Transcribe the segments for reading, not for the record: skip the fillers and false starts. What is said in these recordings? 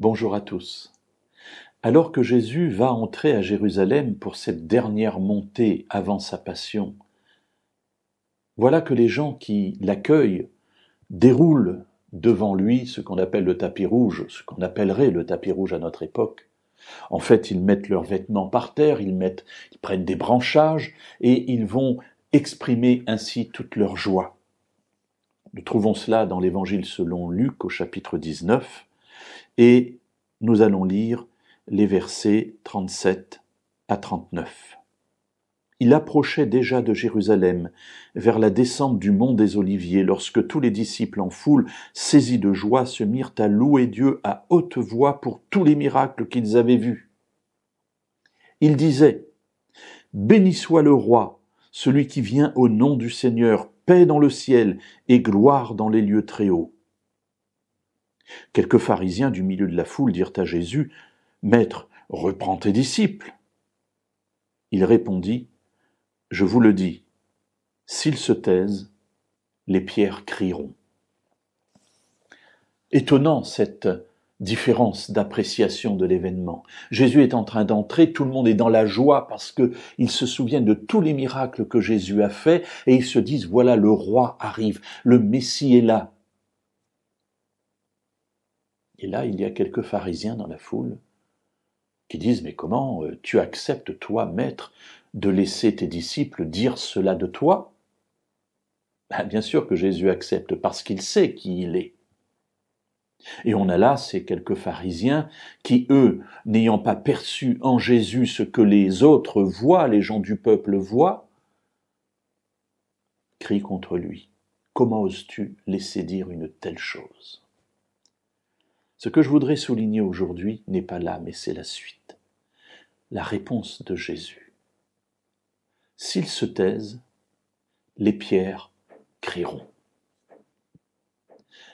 Bonjour à tous. Alors que Jésus va entrer à Jérusalem pour cette dernière montée avant sa passion, voilà que les gens qui l'accueillent déroulent devant lui ce qu'on appelle le tapis rouge, ce qu'on appellerait le tapis rouge à notre époque. En fait, ils mettent leurs vêtements par terre, ils prennent des branchages et ils vont exprimer ainsi toute leur joie. Nous trouvons cela dans l'Évangile selon Luc au chapitre 19 et nous allons lire les versets 37 à 39. Il approchait déjà de Jérusalem, vers la descente du mont des Oliviers, lorsque tous les disciples en foule, saisis de joie, se mirent à louer Dieu à haute voix pour tous les miracles qu'ils avaient vus. Ils disaient : « Béni soit le roi, celui qui vient au nom du Seigneur, paix dans le ciel et gloire dans les lieux très hauts. » Quelques pharisiens du milieu de la foule dirent à Jésus : « Maître, reprends tes disciples. » Il répondit : « Je vous le dis, s'ils se taisent, les pierres crieront. » Étonnant cette différence d'appréciation de l'événement. Jésus est en train d'entrer, tout le monde est dans la joie parce qu'ils se souviennent de tous les miracles que Jésus a faits et ils se disent : voilà, le roi arrive, le Messie est là. Et là, il y a quelques pharisiens dans la foule qui disent : « Mais comment tu acceptes, toi, maître, de laisser tes disciples dire cela de toi ?» Bien sûr que Jésus accepte, parce qu'il sait qui il est. Et on a là ces quelques pharisiens qui, eux, n'ayant pas perçu en Jésus ce que les autres voient, les gens du peuple voient, crient contre lui. Comment oses-tu laisser dire une telle chose ? Ce que je voudrais souligner aujourd'hui n'est pas là, mais c'est la suite. La réponse de Jésus. S'ils se taisent, les pierres crieront.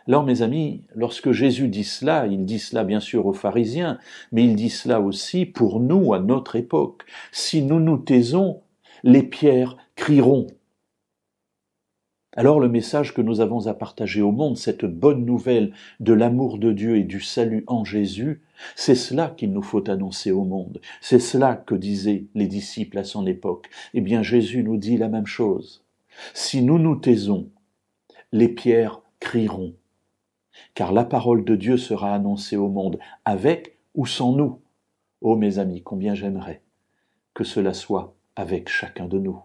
Alors mes amis, lorsque Jésus dit cela, il dit cela bien sûr aux pharisiens, mais il dit cela aussi pour nous à notre époque. Si nous nous taisons, les pierres crieront. Alors le message que nous avons à partager au monde, cette bonne nouvelle de l'amour de Dieu et du salut en Jésus, c'est cela qu'il nous faut annoncer au monde. C'est cela que disaient les disciples à son époque. Eh bien Jésus nous dit la même chose. Si nous nous taisons, les pierres crieront. Car la parole de Dieu sera annoncée au monde, avec ou sans nous. Oh mes amis, combien j'aimerais que cela soit avec chacun de nous.